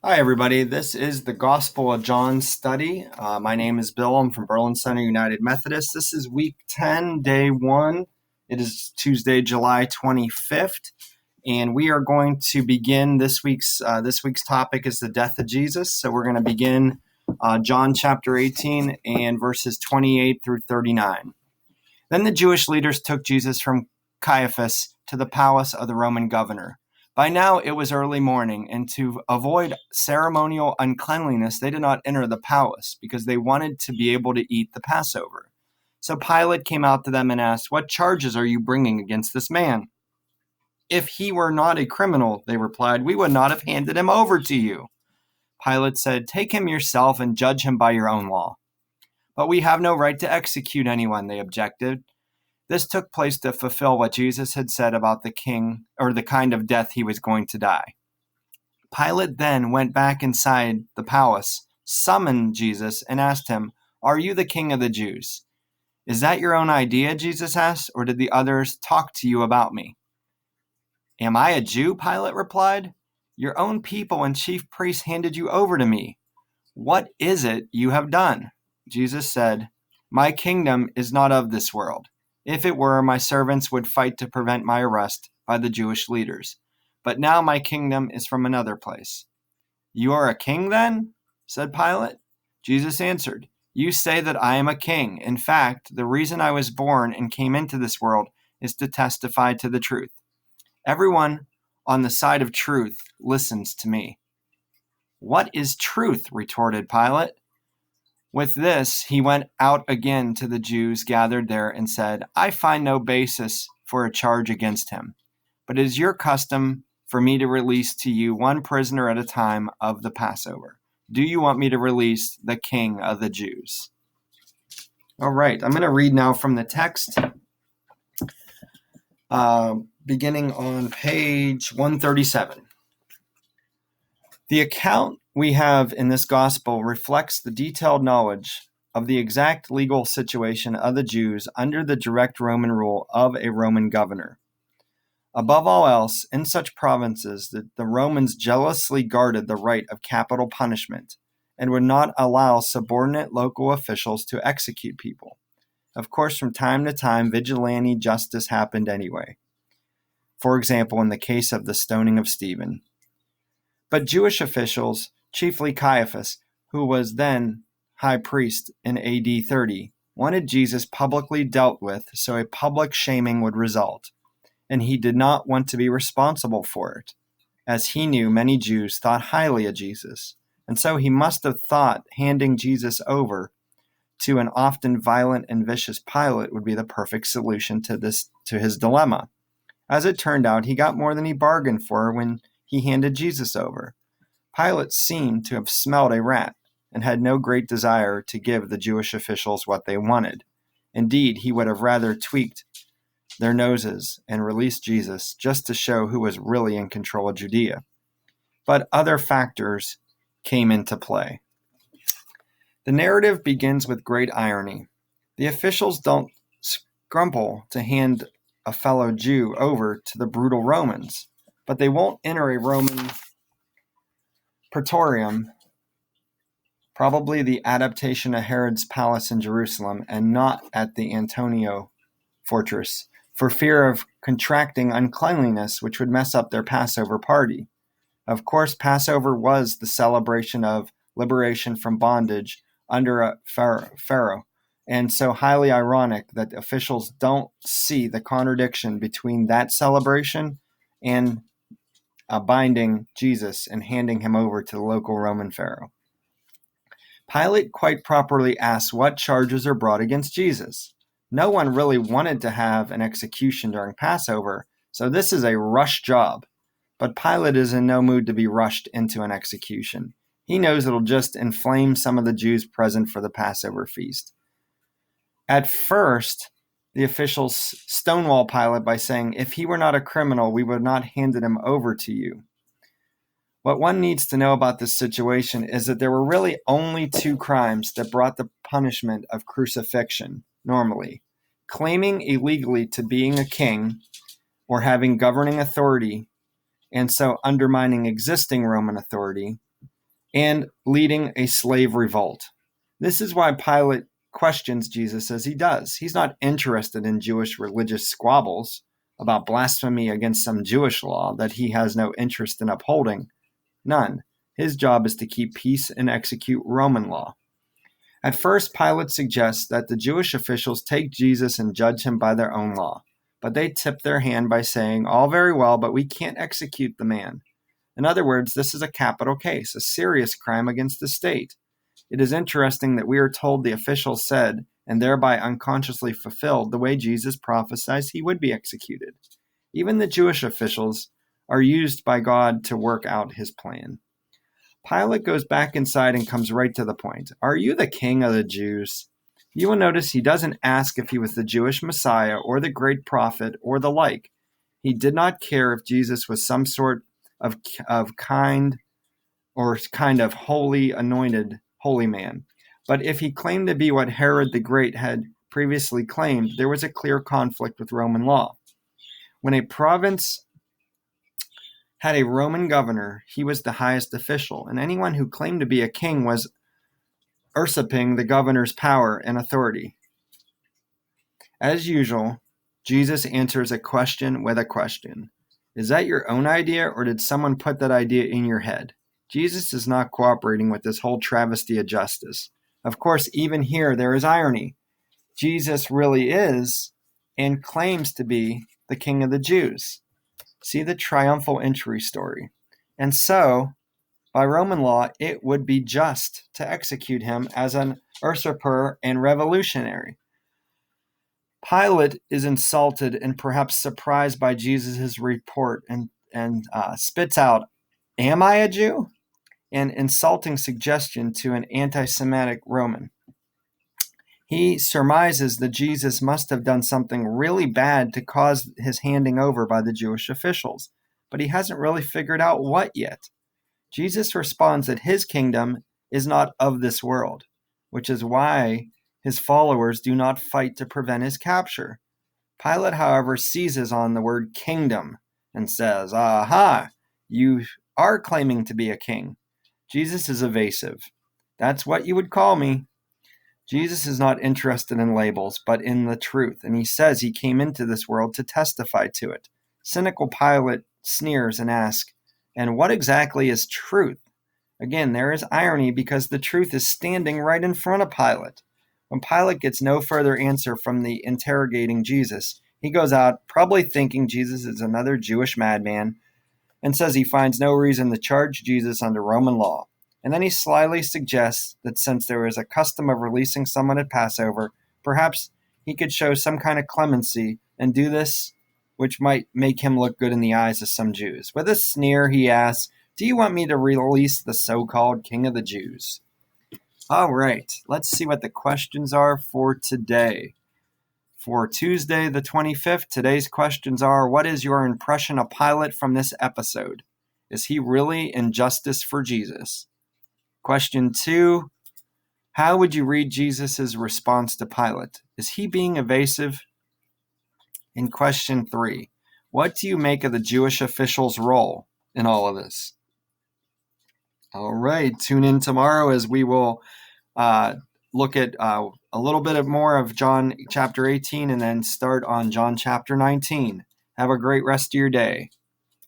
Hi, everybody. This is the Gospel of John study. My name is Bill. I'm from Berlin Center United Methodist. This is week 10, day 1. It is Tuesday, July 25th, and we are going to begin this week's topic is the death of Jesus. So we're going to begin John chapter 18 and verses 28 through 39. Then the Jewish leaders took Jesus from Caiaphas to the palace of the Roman governor. By now it was early morning, and to avoid ceremonial uncleanliness, they did not enter the palace, because they wanted to be able to eat the Passover. So Pilate came out to them and asked, "What charges are you bringing against this man?" "If he were not a criminal," they replied, "we would not have handed him over to you." Pilate said, "Take him yourself and judge him by your own law." "But we have no right to execute anyone," they objected. This took place to fulfill what Jesus had said about the king, or the kind of death he was going to die. Pilate then went back inside the palace, summoned Jesus, and asked him, "Are you the king of the Jews?" "Is that your own idea?" Jesus asked, "or did the others talk to you about me?" "Am I a Jew?" Pilate replied. "Your own people and chief priests handed you over to me. What is it you have done?" Jesus said, "My kingdom is not of this world. If it were, my servants would fight to prevent my arrest by the Jewish leaders. But now my kingdom is from another place." "You are a king then?" said Pilate. Jesus answered, "You say that I am a king. In fact, the reason I was born and came into this world is to testify to the truth. Everyone on the side of truth listens to me." "What is truth?" retorted Pilate. With this, he went out again to the Jews gathered there and said, "I find no basis for a charge against him. But it is your custom for me to release to you one prisoner at a time of the Passover. Do you want me to release the King of the Jews?" All right, I'm going to read now from the text, beginning on page 137. The account we have in this gospel reflects the detailed knowledge of the exact legal situation of the Jews under the direct Roman rule of a Roman governor. Above all else, in such provinces, the Romans jealously guarded the right of capital punishment and would not allow subordinate local officials to execute people. Of course, from time to time, vigilante justice happened anyway. For example, in the case of the stoning of Stephen. But Jewish officials, chiefly Caiaphas, who was then high priest in AD 30, wanted Jesus publicly dealt with so a public shaming would result, and he did not want to be responsible for it, as he knew many Jews thought highly of Jesus, and so he must have thought handing Jesus over to an often violent and vicious Pilate would be the perfect solution to his dilemma. As it turned out, he got more than he bargained for when he handed Jesus over. Pilate seemed to have smelled a rat and had no great desire to give the Jewish officials what they wanted. Indeed, he would have rather tweaked their noses and released Jesus just to show who was really in control of Judea. But other factors came into play. The narrative begins with great irony. The officials don't scruple to hand a fellow Jew over to the brutal Romans, but they won't enter a Roman praetorium, probably the adaptation of Herod's palace in Jerusalem, and not at the Antonia fortress, for fear of contracting uncleanliness which would mess up their Passover party. Of course, Passover was the celebration of liberation from bondage under a Pharaoh, and so highly ironic that officials don't see the contradiction between that celebration and binding Jesus and handing him over to the local Roman Pharaoh. Pilate quite properly asks what charges are brought against Jesus. No one really wanted to have an execution during Passover, so this is a rush job. But Pilate is in no mood to be rushed into an execution. He knows it'll just inflame some of the Jews present for the Passover feast. At first, the officials stonewall Pilate by saying, "If he were not a criminal, we would not have handed him over to you." What one needs to know about this situation is that there were really only two crimes that brought the punishment of crucifixion normally: claiming illegally to being a king or having governing authority, and so undermining existing Roman authority, and leading a slave revolt. This is why Pilate questions Jesus as he does. He's not interested in Jewish religious squabbles about blasphemy against some Jewish law that he has no interest in upholding. None. His job is to keep peace and execute Roman law. At first, Pilate suggests that the Jewish officials take Jesus and judge him by their own law, but they tip their hand by saying, "All very well, but we can't execute the man." In other words, this is a capital case, a serious crime against the state. It is interesting that we are told the officials said, and thereby unconsciously fulfilled, the way Jesus prophesied he would be executed. Even the Jewish officials are used by God to work out his plan. Pilate goes back inside and comes right to the point. "Are you the king of the Jews?" You will notice he doesn't ask if he was the Jewish Messiah or the great prophet or the like. He did not care if Jesus was some sort of kind of holy, anointed holy man. But if he claimed to be what Herod the Great had previously claimed, there was a clear conflict with Roman law. When a province had a Roman governor, he was the highest official, and anyone who claimed to be a king was usurping the governor's power and authority. As usual, Jesus answers a question with a question. Is that your own idea, or did someone put that idea in your head? Jesus is not cooperating with this whole travesty of justice. Of course, even here there is irony. Jesus really is and claims to be the King of the Jews. See the triumphal entry story. And so, by Roman law, it would be just to execute him as an usurper and revolutionary. Pilate is insulted and perhaps surprised by Jesus' report and spits out, "Am I a Jew?" an insulting suggestion to an anti-Semitic Roman. He surmises that Jesus must have done something really bad to cause his handing over by the Jewish officials, but he hasn't really figured out what yet. Jesus responds that his kingdom is not of this world, which is why his followers do not fight to prevent his capture. Pilate, however, seizes on the word kingdom and says, "Aha, you are claiming to be a king." Jesus is evasive. "That's what you would call me." Jesus is not interested in labels, but in the truth, and he says he came into this world to testify to it. Cynical Pilate sneers and asks, "And what exactly is truth?" Again, there is irony because the truth is standing right in front of Pilate. When Pilate gets no further answer from the interrogating Jesus, he goes out, probably thinking Jesus is another Jewish madman, and says he finds no reason to charge Jesus under Roman law. And then he slyly suggests that since there is a custom of releasing someone at Passover, perhaps he could show some kind of clemency and do this, which might make him look good in the eyes of some Jews. With a sneer, he asks, "Do you want me to release the so-called King of the Jews?" All right, let's see what the questions are for today. For Tuesday the 25th, today's questions are, what is your impression of Pilate from this episode? Is he really in justice for Jesus? Question 2, how would you read Jesus' response to Pilate? Is he being evasive? And question 3, what do you make of the Jewish officials' role in all of this? All right, tune in tomorrow as we will look at a little bit more of John chapter 18 and then start on John chapter 19. Have a great rest of your day.